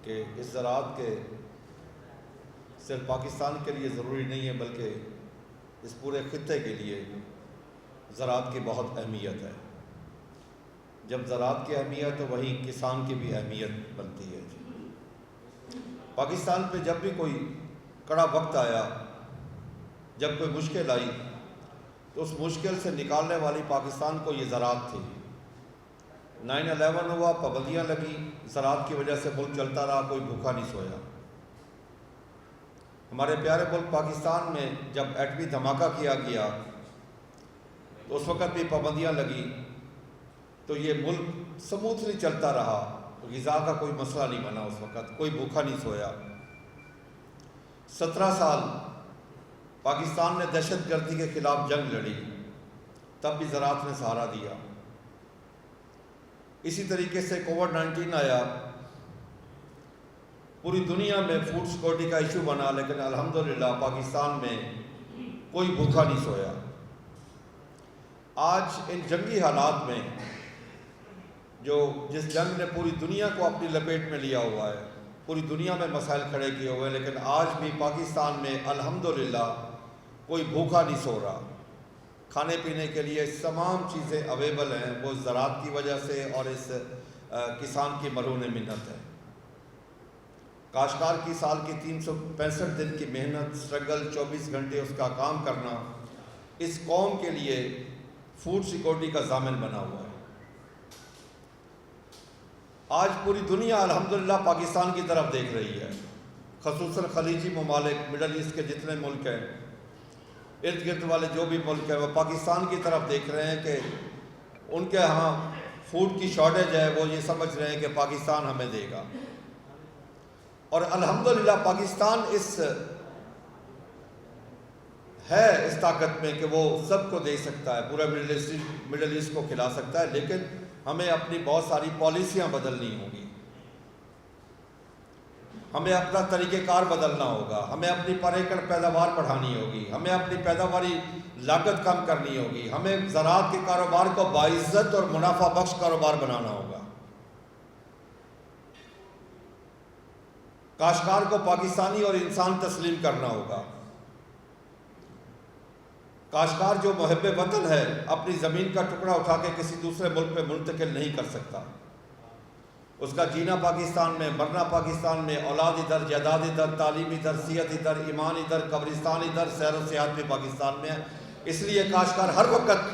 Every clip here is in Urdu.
کہ اس زراعت کے صرف پاکستان کے لیے ضروری نہیں ہے بلکہ اس پورے خطے کے لیے زراعت کی بہت اہمیت ہے۔ جب زراعت کی اہمیت تو وہیں کسان کی بھی اہمیت بنتی ہے۔ پاکستان پہ جب بھی کوئی کڑا وقت آیا، جب کوئی مشکل آئی تو اس مشکل سے نکالنے والی پاکستان کو یہ زراعت تھی۔ 9/11 ہوا، پابندیاں لگی، زراعت کی وجہ سے ملک چلتا رہا، کوئی بھوکا نہیں سویا۔ ہمارے پیارے ملک پاکستان میں جب ایٹمی دھماکہ کیا گیا تو اس وقت بھی پابندیاں لگی تو یہ ملک سموتھلی چلتا رہا، غذا کا کوئی مسئلہ نہیں بنا، اس وقت کوئی بھوکا نہیں سویا۔ 17 سال پاکستان نے دہشت گردی کے خلاف جنگ لڑی، تب بھی زراعت نے سہارا دیا۔ اسی طریقے سے کووڈ-19 آیا، پوری دنیا میں فوڈ سیکورٹی کا ایشو بنا، لیکن الحمدللہ پاکستان میں کوئی بھوکا نہیں سویا۔ آج ان جنگی حالات میں جس جنگ نے پوری دنیا کو اپنی لپیٹ میں لیا ہوا ہے، پوری دنیا میں مسائل کھڑے کیے ہوئے ہیں، لیکن آج بھی پاکستان میں الحمدللہ کوئی بھوکا نہیں سو رہا۔ کھانے پینے کے لیے تمام چیزیں اویلیبل ہیں، وہ زراعت کی وجہ سے اور اس کسان کی مرہون منت ہے۔ کاشتکار کی سال کی 365 دن کی محنت، سٹرگل، 24 گھنٹے اس کا کام کرنا اس قوم کے لیے فوڈ سیکورٹی کا ضامن بنا ہوا ہے۔ آج پوری دنیا الحمدللہ پاکستان کی طرف دیکھ رہی ہے، خصوصاً خلیجی ممالک، مڈل ایسٹ کے جتنے ملک ہیں، ارد گرد والے جو بھی ملک ہیں، وہ پاکستان کی طرف دیکھ رہے ہیں کہ ان کے ہاں فوڈ کی شارٹیج ہے، وہ یہ سمجھ رہے ہیں کہ پاکستان ہمیں دے گا۔ اور الحمدللہ پاکستان اس طاقت میں کہ وہ سب کو دے سکتا ہے، پورا مڈل ایسٹ کو کھلا سکتا ہے، لیکن ہمیں اپنی بہت ساری پالیسیاں بدلنی ہوں گی، ہمیں اپنا طریقہ کار بدلنا ہوگا، ہمیں اپنی پر ایکڑ پیداوار بڑھانی ہوگی، ہمیں اپنی پیداواری لاگت کم کرنی ہوگی، ہمیں زراعت کے کاروبار کو باعزت اور منافع بخش کاروبار بنانا ہوگا۔ کاشتکار کو پاکستانی اور انسان تسلیم کرنا ہوگا۔ کاشتکار جو محب وطن ہے اپنی زمین کا ٹکڑا اٹھا کے کسی دوسرے ملک میں منتقل نہیں کر سکتا۔ اس کا جینا پاکستان میں، مرنا پاکستان میں، اولاد ادھر، جائیداد ادھر، تعلیم ادھر، صحت ادھر، ایمان ادھر، قبرستان ادھر، سیر و سیاحت بھی پاکستان میں ہے۔ اس لیے کاشتکار ہر وقت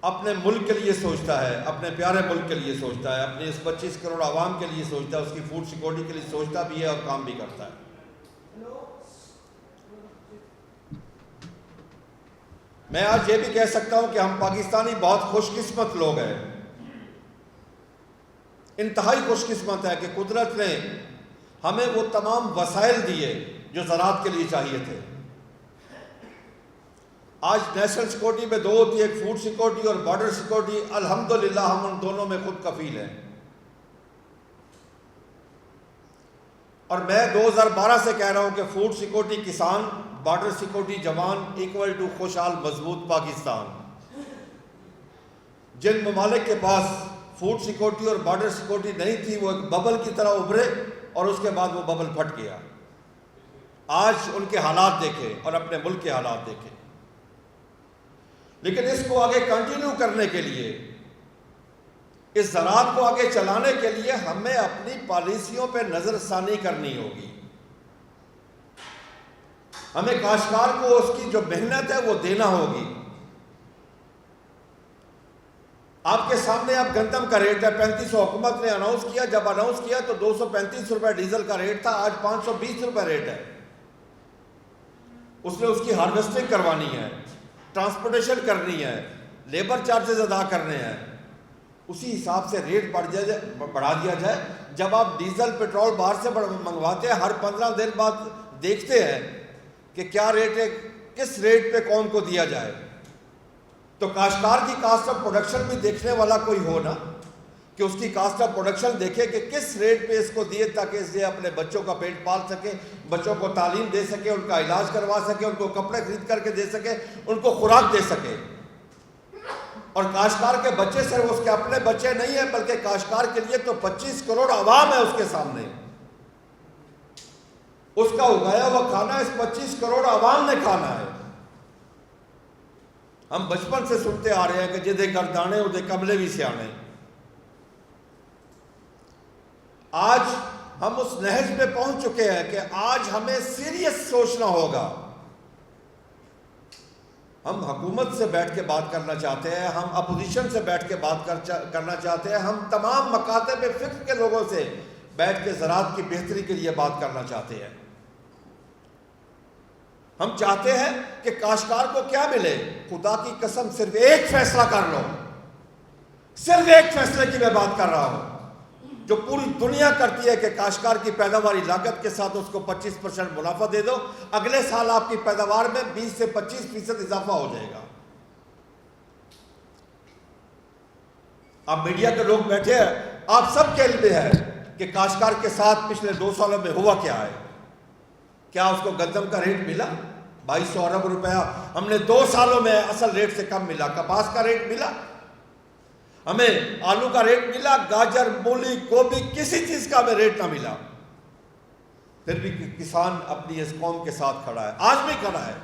اپنے ملک کے لیے سوچتا ہے، اپنے پیارے ملک کے لیے سوچتا ہے، اپنے اس 25 کروڑ عوام کے لیے سوچتا ہے، اس کی فوڈ سیکورٹی کے لیے سوچتا بھی ہے اور کام بھی کرتا ہے۔ میں آج یہ بھی کہہ سکتا ہوں کہ ہم پاکستانی بہت خوش قسمت لوگ ہیں، انتہائی خوش قسمت ہے کہ قدرت نے ہمیں وہ تمام وسائل دیے جو زراعت کے لیے چاہیے تھے۔ آج نیشنل سیکورٹی میں دو ہوتی ہے، ایک فوڈ سیکورٹی اور بارڈر سیکورٹی، الحمدللہ ہم ان دونوں میں خود کفیل ہیں۔ اور میں 2012 سے کہہ رہا ہوں کہ فوڈ سیکورٹی کسان، بارڈر سیکورٹی جوان ایکول ٹو خوشحال مضبوط پاکستان۔ جن ممالک کے پاس فوڈ سیکورٹی اور بارڈر سیکورٹی نہیں تھی وہ ایک ببل کی طرح ابھرے اور اس کے بعد وہ ببل پھٹ گیا۔ آج ان کے حالات دیکھیں اور اپنے ملک کے حالات دیکھیں، لیکن اس کو آگے کنٹینیو کرنے کے لیے، اس زراعت کو آگے چلانے کے لیے ہمیں اپنی پالیسیوں پہ نظر ثانی کرنی ہوگی۔ ہمیں کاشتکار کو اس کی جو محنت ہے وہ دینا ہوگی۔ آپ کے سامنے اب گندم کا ریٹ ہے 3500، حکومت نے اناؤنس کیا، جب اناؤنس کیا تو 235 روپے ڈیزل کا ریٹ تھا، آج 520 روپے ریٹ ہے۔ اس نے اس کی ہارویسٹنگ کروانی ہے، ٹرانسپورٹیشن کرنی ہے، لیبر چارجز ادا کرنے ہیں، اسی حساب سے ریٹ بڑھا دیا جائے۔ جب آپ ڈیزل پیٹرول باہر سے منگواتے ہیں، ہر 15 دن بعد دیکھتے ہیں کہ کیا ریٹ ہے، کس ریٹ پہ قوم کو دیا جائے، تو کاشتکار کی کاسٹ آف پروڈکشن بھی دیکھنے والا کوئی ہو نا، کہ اس کی کاسٹ آف پروڈکشن دیکھے کہ کس ریٹ پہ اس کو دیے تاکہ اس سے اپنے بچوں کا پیٹ پال سکے، بچوں کو تعلیم دے سکے، ان کا علاج کروا سکے، ان کو کپڑے خرید کر کے دے سکے، ان کو خوراک دے سکے۔ اور کاشتکار کے بچے صرف اس کے اپنے بچے نہیں ہیں، بلکہ کاشتکار کے لیے تو 25 کروڑ عوام ہے اس کے سامنے۔ اس کا اگایا ہوا کھانا اس 25 کروڑ عوام نے کھانا ہے. ہم بچپن سے سنتے آ رہے ہیں کہ جدے کر دانے ادے کملے بھی سیانے. آج ہم اس نہج میں پہنچ چکے ہیں کہ آج ہمیں سیریس سوچنا ہوگا. ہم حکومت سے بیٹھ کے بات کرنا چاہتے ہیں, ہم اپوزیشن سے بیٹھ کے بات کرنا چاہتے ہیں, ہم تمام مکاتب فکر کے لوگوں سے بیٹھ کے زراعت کی بہتری کے لیے بات کرنا چاہتے ہیں. ہم چاہتے ہیں کہ کاشتکار کو کیا ملے. خدا کی قسم صرف ایک فیصلہ کر لو, صرف ایک فیصلے کی میں بات کر رہا ہوں جو پوری دنیا کرتی ہے کہ کاشتکار کی پیداواری لاگت کے ساتھ اس کو 25% منافع دے دو, اگلے سال آپ کی پیداوار میں 20 سے 25% اضافہ ہو جائے گا. آپ میڈیا کے لوگ بیٹھے ہیں, آپ سب کے علم ہے کہ کاشتکار کے ساتھ پچھلے 2 سالوں میں ہوا کیا ہے. کیا اس کو گندم کا ریٹ ملا 2200 ارب روپیہ؟ ہم نے 2 سالوں میں اصل ریٹ سے کم ملا. کپاس کا ریٹ ملا, ہمیں آلو کا ریٹ ملا, گاجر, مولی, گوبھی, کسی چیز کا ہمیں ریٹ نہ ملا. پھر بھی کسان اپنی اس قوم کے ساتھ کھڑا ہے, آج بھی کھڑا ہے,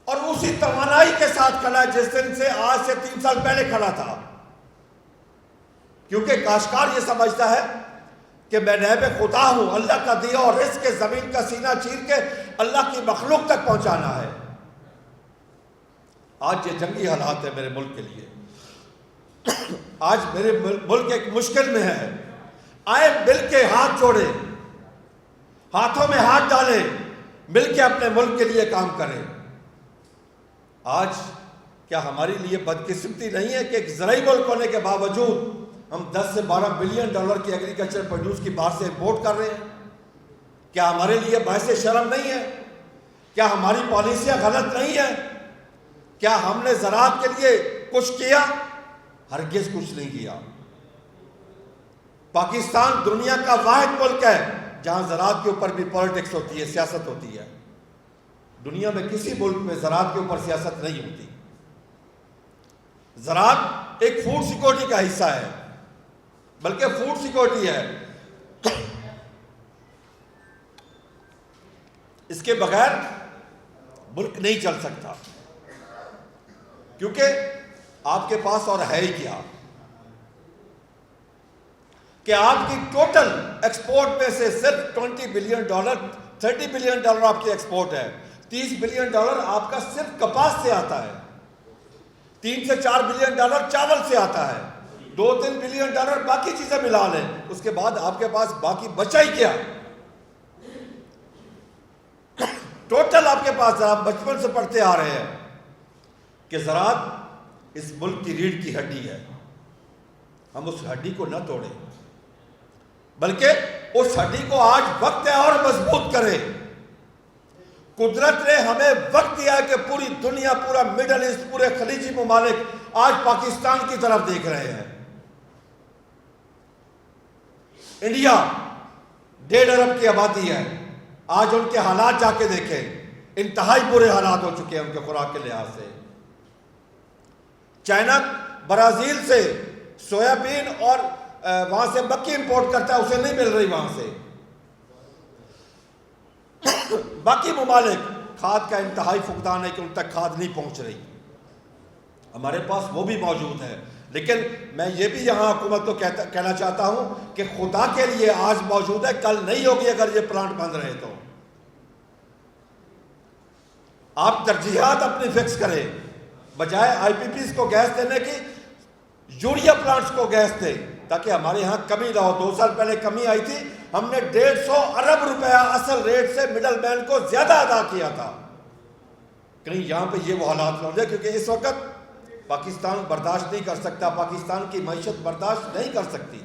اور اسی توانائی کے ساتھ کھڑا ہے جس دن سے آج سے 3 سال پہلے کھڑا تھا. کیونکہ کاشتکار یہ سمجھتا ہے کہ میں نائب خدا ہوں, اللہ کا دیا اور رزق کے زمین کا سینہ چیر کے اللہ کی مخلوق تک پہنچانا ہے. آج یہ جنگی حالات ہے میرے ملک کے لیے, آج میرے ملک ایک مشکل میں ہے. آئے مل کے ہاتھ جوڑے, ہاتھوں میں ہاتھ ڈالے, مل کے اپنے ملک کے لیے کام کریں. آج کیا ہمارے لیے بدقسمتی نہیں ہے کہ ایک زرعی ملک ہونے کے باوجود ہم 10 سے 12 بلین ڈالر کی ایگریکلچر پروڈیوس کی باہر سے امپورٹ کر رہے ہیں؟ کیا ہمارے لیے باعث شرم نہیں ہے؟ کیا ہماری پالیسیاں غلط نہیں ہیں؟ کیا ہم نے زراعت کے لیے کچھ کیا؟ ہرگز کچھ نہیں کیا. پاکستان دنیا کا واحد ملک ہے جہاں زراعت کے اوپر بھی پالیٹکس ہوتی ہے, سیاست ہوتی ہے. دنیا میں کسی ملک میں زراعت کے اوپر سیاست نہیں ہوتی. زراعت ایک فوڈ سیکورٹی کا حصہ ہے, بلکہ فوڈ سیکورٹی ہے. اس کے بغیر ملک نہیں چل سکتا, کیونکہ آپ کے پاس اور ہے ہی کیا کہ آپ کی ٹوٹل ایکسپورٹ میں سے صرف $20 بلین, $30 بلین آپ کی ایکسپورٹ ہے. $30 بلین آپ کا صرف کپاس سے آتا ہے, 3 سے 4 بلین چاول سے آتا ہے, 2-3 بلین باقی چیزیں ملا لیں. اس کے بعد آپ کے پاس باقی بچا ہی کیا؟ ٹوٹل آپ کے پاس, آپ بچپن سے پڑھتے آ رہے ہیں کہ زراعت اس ملک کی ریڑھ کی ہڈی ہے. ہم اس ہڈی کو نہ توڑیں, بلکہ اس ہڈی کو آج وقت ہے اور مضبوط کریں. قدرت نے ہمیں وقت دیا ہے کہ پوری دنیا, پورا مڈل ایسٹ, پورے خلیجی ممالک آج پاکستان کی طرف دیکھ رہے ہیں. انڈیا 1.5 ارب کی آبادی ہے, آج ان کے حالات جا کے دیکھیں, انتہائی برے حالات ہو چکے ہیں ان کے خوراک کے لحاظ سے. چائنا برازیل سے سویابین اور وہاں سے مکئی امپورٹ کرتا ہے, اسے نہیں مل رہی وہاں سے. باقی ممالک کھاد کا انتہائی فقدان ہے کہ ان تک کھاد نہیں پہنچ رہی. ہمارے پاس وہ بھی موجود ہے, لیکن میں یہ بھی یہاں حکومت کو کہنا چاہتا ہوں کہ خدا کے لیے آج موجود ہے, کل نہیں ہوگی اگر یہ پلانٹ بند رہے تو. آپ ترجیحات اپنی فکس کریں, بجائے آئی پی پیز کو گیس دینے کی یوریا پلانٹس کو گیس دیں تاکہ ہمارے یہاں کمی نہ ہو. 2 سال پہلے کمی آئی تھی, ہم نے 150 ارب روپیہ اصل ریٹ سے مڈل مین کو زیادہ ادا کیا تھا. کہیں یہاں پہ یہ وہ حالات نہ ہو جائے, کیونکہ اس وقت پاکستان برداشت نہیں کر سکتا, پاکستان کی معیشت برداشت نہیں کر سکتی.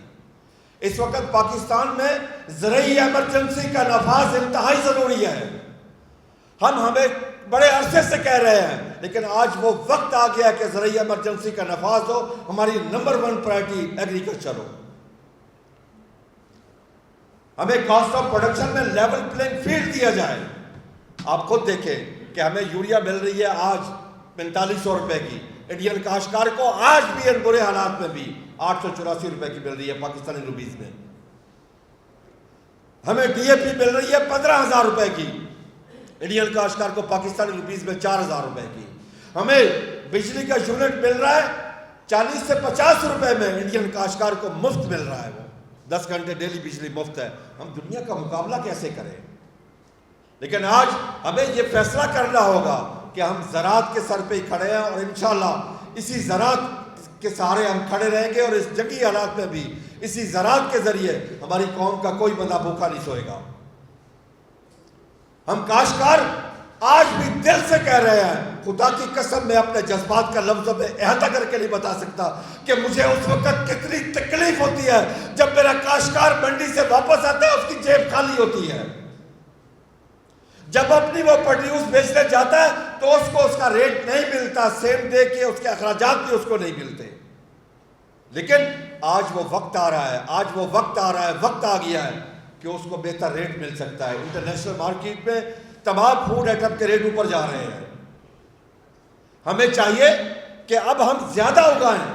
اس وقت پاکستان میں زرعی ایمرجنسی کا نفاذ انتہائی ضروری ہے. ہمیں بڑے عرصے سے کہہ رہے ہیں, لیکن آج وہ وقت آ گیا کہ زرعی ایمرجنسی کا نفاذ ہو. ہماری نمبر 1 پرائرٹی ایگریکلچر ہو. ہمیں کاسٹ آف پروڈکشن میں لیول پلینگ فیلڈ دیا جائے. آپ خود دیکھیں کہ ہمیں یوریا مل رہی ہے آج 4500 روپے کی, انڈین کاشتکار کو آج بھی ان برے حالات میں بھی 884 روپے کی مل رہی ہے پاکستانی روپیز میں. ہمیں ڈی اے پی مل رہی ہے 15,000 روپے کی، انڈین کاشتکار کو پاکستانی روپیز میں 4,000 روپے کی. ہمیں بجلی کا یونٹ مل رہا ہے 40 سے 50 روپے میں، انڈین کاشتکار کو مفت مل رہا ہے، وہ 10 گھنٹے ڈیلی بجلی مفت ہے. ہم دنیا کا مقابلہ کیسے کریں؟ لیکن آج ہمیں یہ فیصلہ کرنا ہوگا کہ ہم زراعت کے سر پہ ہی کھڑے ہیں، اور انشاءاللہ اسی زراعت کے سہارے ہم کھڑے رہیں گے، اور اس جنگی حالات میں بھی اسی زراعت کے ذریعے ہماری قوم کا کوئی بندہ بھوکا نہیں سوئے گا. ہم کاشتکار آج بھی دل سے کہہ رہے ہیں، خدا کی قسم میں اپنے جذبات کا لفظوں میں احاطہ کر کے نہیں بتا سکتا کہ مجھے اس وقت کتنی تکلیف ہوتی ہے جب میرا کاشتکار منڈی سے واپس آتا ہے، اس کی جیب خالی ہوتی ہے. جب اپنی وہ پروڈیوس بیچنے جاتا ہے تو اس کو اس کا ریٹ نہیں ملتا، سیم ڈے کے اس کے اخراجات بھی اس کو نہیں ملتے. لیکن آج وہ وقت آ رہا ہے، وقت آ گیا ہے کہ اس کو بہتر ریٹ مل سکتا ہے. انٹرنیشنل مارکیٹ میں تمام فوڈ آئٹم کے ریٹ اوپر جا رہے ہیں. ہمیں چاہیے کہ اب ہم زیادہ اگائیں،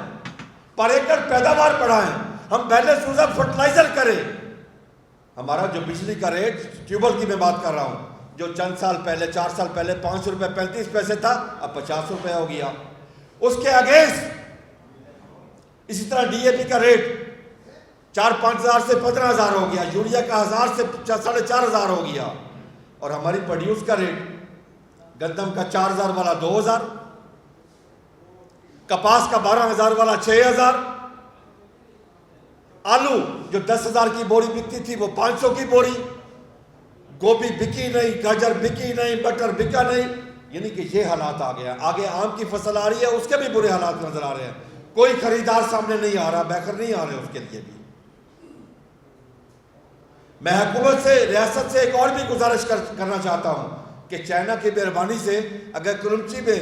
پر ایکڑ پیداوار بڑھائیں، ہم بیلنس یوز آف فرٹیلائزر کریں. ہمارا جو بجلی کا ریٹ، ٹیوبل کی میں بات کر رہا ہوں، جو چند سال پہلے 4 سال پہلے 5 روپے 35 پیسے تھا، اب 50 روپے ہو گیا. اس کے اگینسٹ اسی طرح ڈی اے پی کا ریٹ 4-5 ہزار سے 15,000 ہو گیا، یوریا کا 1,000 سے 4,500 ہو گیا، اور ہماری پروڈیوس کا ریٹ گندم کا 4,000 والا 2,000، کپاس کا 12,000 والا 6,000، آلو جو 10,000 کی بوری بکتی تھی وہ 500 کی بوری، گوبھی بکی نہیں، گاجر بکی نہیں، بٹر بکا نہیں. یعنی کہ یہ حالات آ گیا. آگے آم کی فصل آ رہی ہے، اس کے بھی برے حالات نظر آ رہے ہیں. کوئی خریدار سامنے نہیں آ رہا، بیکر نہیں آ رہے اس کے لیے بھی. میں حکومت سے، ریاست سے ایک اور بھی گزارش کرنا چاہتا ہوں کہ چائنا کی مہربانی سے اگر کرنچی میں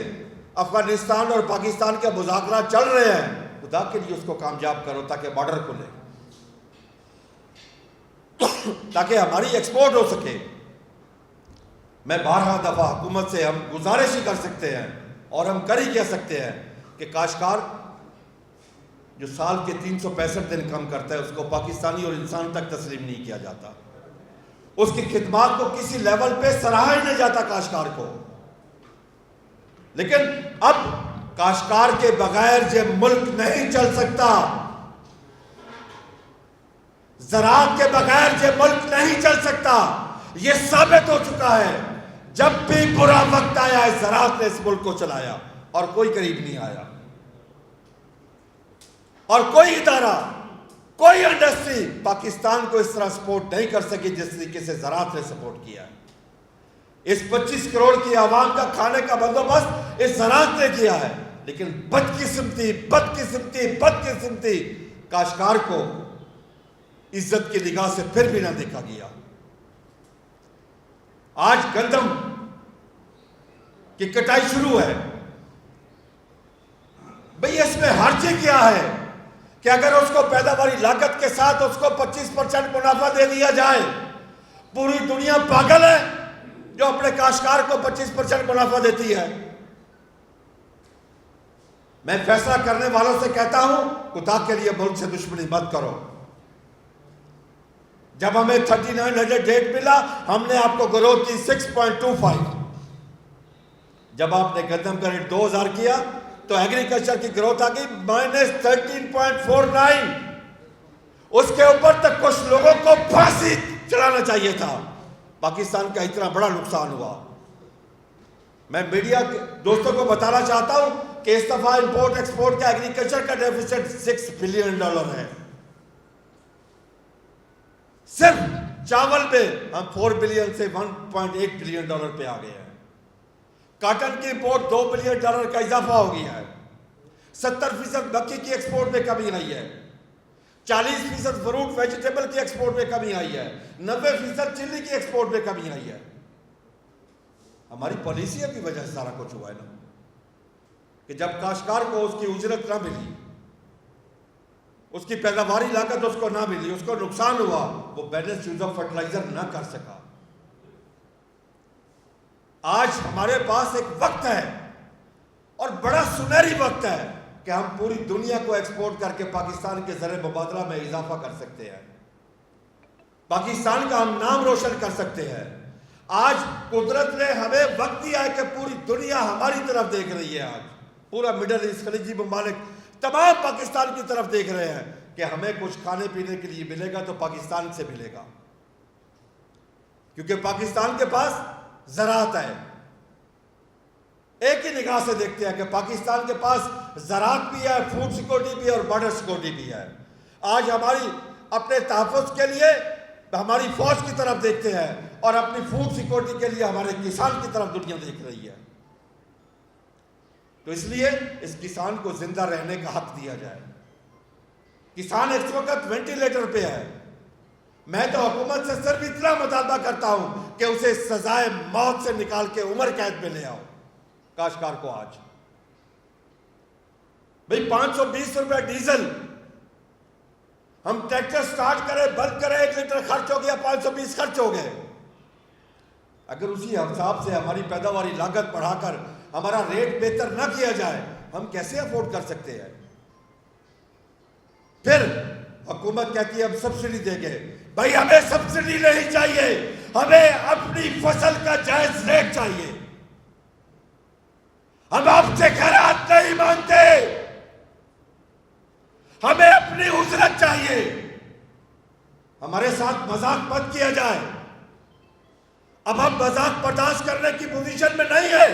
افغانستان اور پاکستان کے مذاکرات چل رہے ہیں، خدا کے لیے اس کو کامیاب کرو تاکہ بارڈر کھلے، تاکہ ہماری ایکسپورٹ ہو سکے. میں 12 دفعہ حکومت سے ہم گزارش ہی کر سکتے ہیں، اور ہم کر ہی کہہ سکتے ہیں کہ کاشتکار جو سال کے 365 دن کام کرتا ہے، اس کو پاکستانی اور انسان تک تسلیم نہیں کیا جاتا. اس کی خدمات کو کسی لیول پہ سراہا ہی نہیں جاتا کاشتکار کو. لیکن اب کاشتکار کے بغیر یہ ملک نہیں چل سکتا، زراعت کے بغیر یہ ملک نہیں چل سکتا. یہ ثابت ہو چکا ہے. جب بھی برا وقت آیا ہے، زراعت نے اس ملک کو چلایا، اور کوئی قریب نہیں آیا. اور کوئی ادارہ، کوئی انڈسٹری پاکستان کو اس طرح سپورٹ نہیں کر سکی جس طریقے سے زراعت نے سپورٹ کیا ہے. اس 25 کروڑ کی عوام کا کھانے کا بندوبست اس زراعت نے کیا ہے. لیکن بدقسمتی کاشتکار کو عزت کی نگاہ سے پھر بھی نہ دیکھا گیا. آج گندم کی کٹائی شروع ہے. بھئی اس میں حرجی کیا ہے کہ اگر اس کو پیداواری لاگت کے ساتھ اس کو 25% منافع دے دیا جائے؟ پوری دنیا پاگل ہے جو اپنے کاشتکار کو 25% منافع دیتی ہے. میں فیصلہ کرنے والوں سے کہتا ہوں، خدا کے لیے ملک سے دشمنی مت کرو. جب ہمیں 3900 ریٹ ملا، ہم نے آپ کو گروتھ کی 6.25. جب آپ نے گندم کا ریٹ 2,000 کیا تو ایگریکلچر کی گروتھ آ گئی -13.49. اس کے اوپر تک کچھ لوگوں کو پھانسی چڑھانا چاہیے تھا. پاکستان کا اتنا بڑا نقصان ہوا. میں میڈیا دوستوں کو بتانا چاہتا ہوں کہ اس دفعہ امپورٹ ایکسپورٹ کا ایگریکلچر کا ڈیفیسٹ $6 بلین ہے. صرف چاول میں ہم 4 بلین سے $1.8 بلین پہ آ گئے ہیں. کاٹن کی امپورٹ $2 بلین کا اضافہ ہو گیا ہے. 70% مکئی کی ایکسپورٹ میں کمی آئی ہے. 40% فروٹ ویجیٹیبل کی ایکسپورٹ میں کمی آئی ہے. 90% چلی کی ایکسپورٹ میں کمی آئی ہے. ہماری پالیسیوں کی وجہ سے سارا کچھ ہوا ہے نا، کہ جب کاشتکار کو اس کی اجرت نہ ملی، اس کی پیداواری لاگت اس کو نہ ملی، اس کو نقصان ہوا، وہ بیلنس یوز آف فرٹیلائزر نہ کر سکا. آج ہمارے پاس ایک وقت ہے، اور بڑا سنہری وقت ہے، کہ ہم پوری دنیا کو ایکسپورٹ کر کے پاکستان کے زر مبادلہ میں اضافہ کر سکتے ہیں. پاکستان کا ہم نام روشن کر سکتے ہیں۔ آج قدرت نے ہمیں وقت دیا ہے کہ پوری دنیا ہماری طرف دیکھ رہی ہے۔ آج پورا مڈل ایسٹ، خلیجی ممالک تمام پاکستان کی طرف دیکھ رہے ہیں کہ ہمیں کچھ کھانے پینے کے لیے ملے گا تو پاکستان سے ملے گا، کیونکہ پاکستان کے پاس زراعت ہے۔ ایک ہی نگاہ سے دیکھتے ہیں کہ پاکستان کے پاس زراعت بھی ہے، فوڈ سیکورٹی بھی ہے اور بارڈر سیکورٹی بھی ہے۔ آج ہماری اپنے تحفظ کے لیے ہماری فوج کی طرف دیکھتے ہیں اور اپنی فوڈ سیکورٹی کے لیے ہمارے کسان کی طرف دنیا دیکھ رہی ہے۔ تو اس لیے اس کسان کو زندہ رہنے کا حق دیا جائے۔ کسان اس وقت وینٹیلیٹر پہ ہے، میں تو حکومت سے صرف اتنا مطالبہ کرتا ہوں کہ اسے سزائے موت سے نکال کے عمر قید میں لے آؤ کاشتکار کو۔ آج بھئی 520 روپے ڈیزل، ہم ٹریکٹر سٹارٹ کرے بند کرے 1 لیٹر خرچ ہو گیا، 520 خرچ ہو گئے۔ اگر اسی حساب سے ہماری پیداواری لاگت بڑھا کر ہمارا ریٹ بہتر نہ کیا جائے، ہم کیسے افورڈ کر سکتے ہیں؟ پھر حکومت کہتی ہے ہم سبسڈی دیں گے۔ بھائی ہمیں سبسڈی نہیں چاہیے، ہمیں اپنی فصل کا جائز ریٹ چاہیے۔ ہم آپ سے خیرات نہیں مانگتے، ہمیں اپنی اجرت چاہیے۔ ہمارے ساتھ مذاق مت کیا جائے۔ اب ہم مذاق برداشت کرنے کی پوزیشن میں نہیں ہے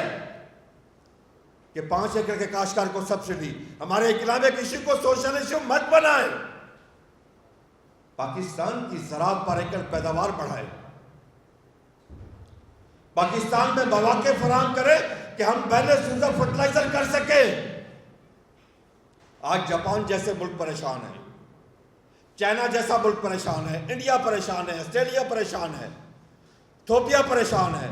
کہ 5 ایکڑ کے کاشتکار کو سبسڈی۔ ہمارے اقلام کشی کو سوشلزم مت بنائے۔ پاکستان کی زراعت پر ایکڑ پیداوار بڑھائے، پاکستان میں مواقع فراہم کرے کہ ہم بیلنس یوز آف فرٹیلائزر کر سکیں۔ آج جاپان جیسے ملک پریشان ہے، چائنا جیسا ملک پریشان ہے، انڈیا پریشان ہے، آسٹریلیا پریشان ہے، ایتھوپیا پریشان ہے،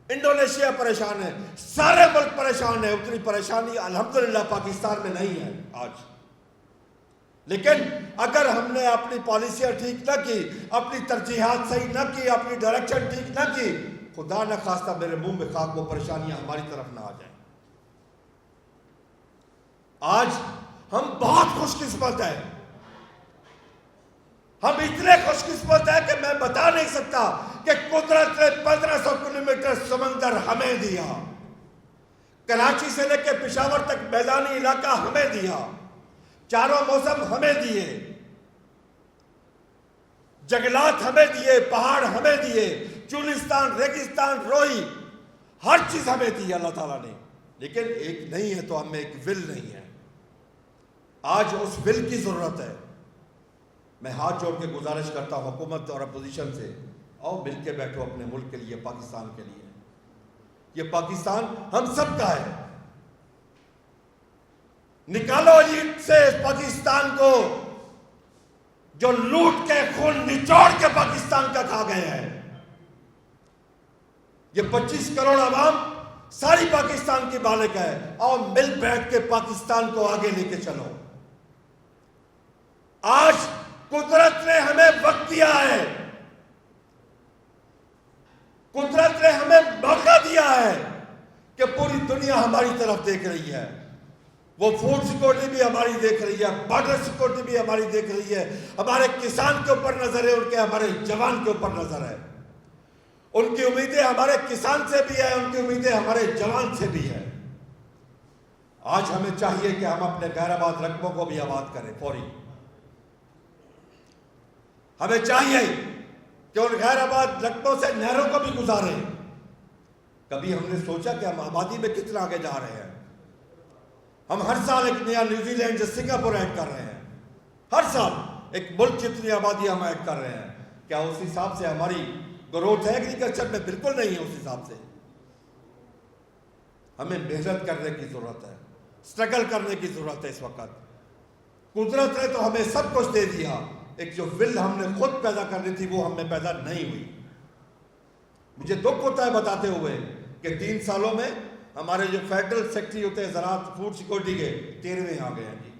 انڈونیشیا پریشان ہے، سارے ملک پریشان ہیں۔ اتنی پریشانی الحمدللہ پاکستان میں نہیں ہے آج۔ لیکن اگر ہم نے اپنی پالیسیاں ٹھیک نہ کی، اپنی ترجیحات صحیح نہ کی، اپنی ڈائریکشن ٹھیک نہ کی، خدا نہ خواستہ میرے منہ میں خاک، وہ پریشانیاں ہماری طرف نہ آ جائیں۔ آج ہم بہت خوش قسمت ہیں، ہم اتنے خوش قسمت ہیں کہ میں بتا نہیں سکتا کہ قدرت نے 1500 کلومیٹر سمندر ہمیں دیا، کراچی سے لے کے پشاور تک میدانی علاقہ ہمیں دیا، چاروں موسم ہمیں دیے، جنگلات ہمیں دیے، پہاڑ ہمیں دیے، چولستان، ریگستان، روئی، ہر چیز ہمیں دی اللہ تعالیٰ نے۔ لیکن ایک نہیں ہے تو ہمیں ایک ول نہیں ہے۔ آج اس ول کی ضرورت ہے۔ میں ہاتھ جوڑ کے گزارش کرتا ہوں حکومت اور اپوزیشن سے، آؤ مل کے بیٹھو اپنے ملک کے لیے، پاکستان کے لیے۔ یہ پاکستان ہم سب کا ہے۔ نکالو ایٹ سے اس پاکستان کو جو لوٹ کے خون نچوڑ کے پاکستان کا کھا گئے ہیں۔ یہ 25 کروڑ عوام ساری پاکستان کی مالک ہے۔ اور مل بیٹھ کے پاکستان کو آگے لے کے چلو۔ آج قدرت نے ہمیں وقت دیا ہے، قدرت نے ہمیں موقع دیا ہے کہ پوری دنیا ہماری طرف دیکھ رہی ہے۔ وہ فوڈ سیکورٹی بھی ہماری دیکھ رہی ہے، بارڈر سیکورٹی بھی ہماری دیکھ رہی ہے، ہمارے کسان کے اوپر نظر ہے، ان کے ہمارے جوان کے اوپر نظر ہے۔ ان کی امیدیں ہمارے کسان سے بھی ہے، ان کی امیدیں ہمارے جوان سے بھی ہے۔ آج ہمیں چاہیے کہ ہم اپنے غیر آباد رقبوں کو بھی آباد کریں فوری۔ ہمیں چاہیے کہ ان غیر آباد رقبوں سے نہروں کو بھی گزاریں۔ کبھی ہم نے سوچا کہ ہم آبادی میں کتنا آگے جا رہے ہیں؟ ہم ہر سال ایک نیا نیوزی لینڈ سے سنگاپور ایڈ کر رہے ہیں، ہر سال ایک ملک جتنی آبادی ہم ایڈ کر رہے ہیں۔ کیا اس حساب سے ہماری گروتھ ہے ایگریکلچر میں؟ بالکل نہیں ہے اس حساب سے۔ ہمیں محنت کرنے کی ضرورت ہے، سٹرگل کرنے کی ضرورت ہے اس وقت۔ قدرت نے تو ہمیں سب کچھ دے دیا، ایک جو ول ہم نے خود پیدا کرنی تھی وہ ہم میں پیدا نہیں ہوئی۔ مجھے دکھ ہوتا ہے بتاتے ہوئے کہ 3 سالوں میں ہمارے جو فیڈرل سیکٹری ہوتے ہیں زراعت فوڈ سیکورٹی کے 13ویں آ گئے ہیں جی۔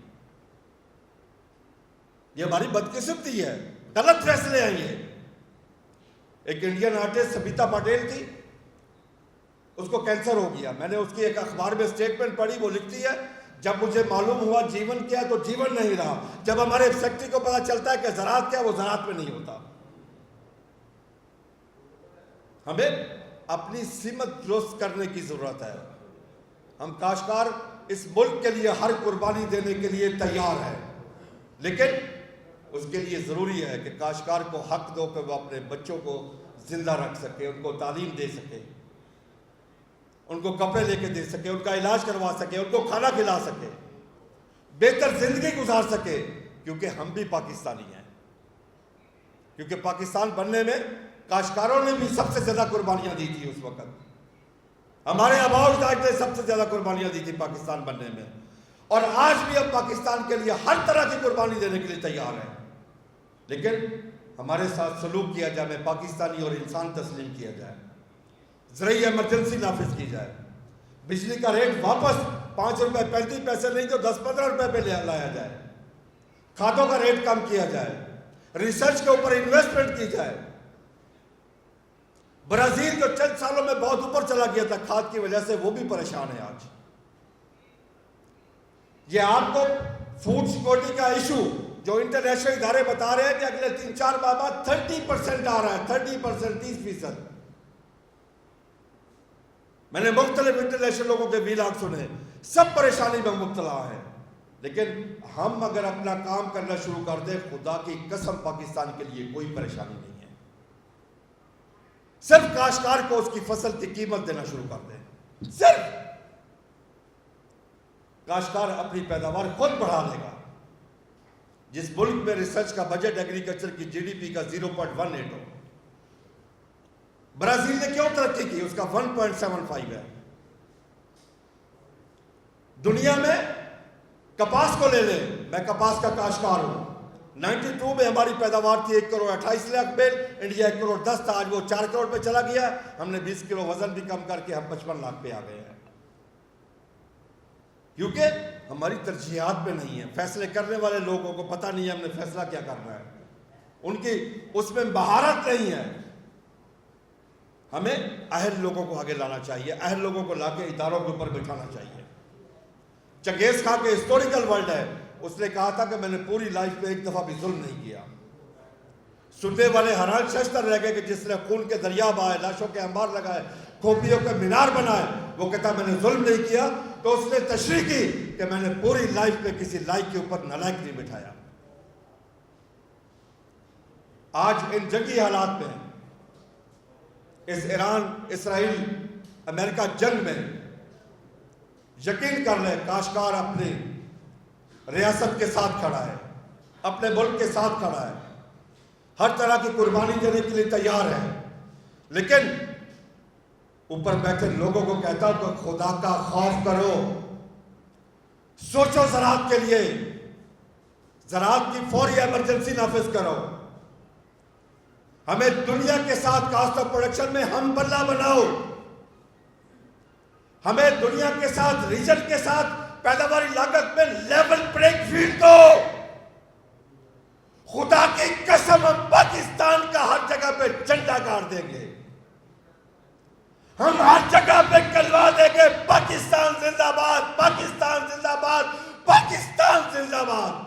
یہ ہماری بدقسمتی ہے، غلط فیصلے ہیں یہ۔ ایک انڈین آرٹسٹ سبیتا پٹیل تھی، اس کو کینسر ہو گیا۔ میں نے اس کی ایک اخبار میں سٹیٹمنٹ پڑھی، وہ لکھتی ہے جب مجھے معلوم ہوا جیون کیا تو جیون نہیں رہا۔ جب ہمارے سیکٹری کو پتا چلتا ہے کہ زراعت کیا، وہ زراعت میں نہیں ہوتا۔ ہمیں اپنی سمت درست کرنے کی ضرورت ہے. ہم کاشتکار اس ملک کے لیے ہر قربانی دینے کے لیے تیار ہے، لیکن اس کے لیے ضروری ہے کہ کاشتکار کو حق دو کہ وہ اپنے بچوں کو زندہ رکھ سکے، ان کو تعلیم دے سکے، ان کو کپڑے لے کے دے سکے، ان کا علاج کروا سکے، ان کو کھانا کھلا سکے، بہتر زندگی گزار سکے. کیونکہ ہم بھی پاکستانی ہیں، کیونکہ پاکستان بننے میں کاشتکاروں نے بھی سب سے زیادہ قربانیاں دی تھی. اس وقت ہمارے آباء و اجداد نے سب سے زیادہ قربانیاں دی تھی پاکستان بننے میں، اور آج بھی ہم پاکستان کے لیے ہر طرح کی قربانی دینے کے لیے تیار ہیں. لیکن ہمارے ساتھ سلوک کیا جائے، ہمیں پاکستانی اور انسان تسلیم کیا جائے، زرعی ایمرجنسی نافذ کی جائے، بجلی کا ریٹ واپس 5 روپے 35 پیسے نہیں تو 10-15 روپے پہ لایا جائے، کھادوں کا ریٹ کم کیا جائے، ریسرچ کے اوپر انویسٹمنٹ کی جائے. برازیل جو چند سالوں میں بہت اوپر چلا گیا تھا کھاد کی وجہ سے، وہ بھی پریشان ہے آج. یہ آپ کو فوڈ سیکورٹی کا ایشو جو انٹرنیشنل ادارے بتا رہے ہیں کہ اگلے 3-4 ماہ بعد 30% آ رہا ہے، 30%، 30%. میں نے مختلف انٹرنیشنل لوگوں کے ویلاگ سنے، سب پریشانی میں مبتلا ہیں. لیکن ہم اگر اپنا کام کرنا شروع کر دیں، خدا کی قسم پاکستان کے لیے کوئی پریشانی نہیں ہے. صرف کاشتکار کو اس کی فصل کی قیمت دینا شروع کر دیں، صرف کاشتکار اپنی پیداوار خود بڑھا لے گا. جس ملک میں ریسرچ کا بجٹ ایگریکلچر کی جی ڈی پی کا 0.18 ہو، برازیل نے کیوں ترقی کی؟ اس کا 1.75 ہے. دنیا میں کپاس کو لے لیں، میں کپاس کا کاشتکار ہوں. 92 میں ہماری پیداوار تھی 1,28,00,000 بیل، انڈیا 1,10,00,000 تھا، آج وہ 4 کروڑ پہ چلا گیا. ہم نے 20 کلو وزن بھی کم کر کے ہم 55 لاکھ پہ آ گئے ہیں. کیونکہ ہماری ترجیحات میں نہیں ہے. فیصلے کرنے والے لوگوں کو پتہ نہیں ہے ہم نے فیصلہ کیا کرنا ہے، ان کی اس میں مہارت نہیں ہے. ہمیں اہل لوگوں کو آگے لانا چاہیے، اہل لوگوں کو لا کے اداروں کے اوپر بٹھانا چاہیے. چنگیز خان کے ہسٹوریکل ورلڈ ہے، اس نے کہا تھا کہ میں نے پوری لائف میں ایک دفعہ بھی ظلم نہیں کیا. سننے والے حیران ششتر رہ گئے کہ جس نے خون کے دریا بہائے، لاشوں کے انبار لگائے، کھوپڑیوں کے مینار بنائے، وہ کہتا میں نے ظلم نہیں کیا. تو اس نے تشریح کی کہ میں نے پوری لائف میں کسی لائق کے اوپر نالائق نہیں بٹھایا. آج ان جنگی حالات میں، اس ایران اسرائیل امریکہ جنگ میں، یقین کر لیں کاشتکار اپنی ریاست کے ساتھ کھڑا ہے، اپنے ملک کے ساتھ کھڑا ہے، ہر طرح کی قربانی دینے کے لیے تیار ہے. لیکن اوپر بیٹھے لوگوں کو کہتا ہوں کہ خدا کا خوف کرو، سوچو زراعت کے لیے، زراعت کی فوری ایمرجنسی نافذ کرو. ہمیں دنیا کے ساتھ کاسٹ آف پروڈکشن میں ہم بلہ بناؤ، ہمیں دنیا کے ساتھ، ریجن کے ساتھ پیداواری لاگت میں لیول پلینگ فیلڈ دو. خدا کی قسم ہم پاکستان کا ہر جگہ پہ جھنڈا گاڑ دیں گے، ہم ہر جگہ پہ کلوا دیں گے پاکستان زندہ باد، پاکستان زندہ باد، پاکستان زندہ باد.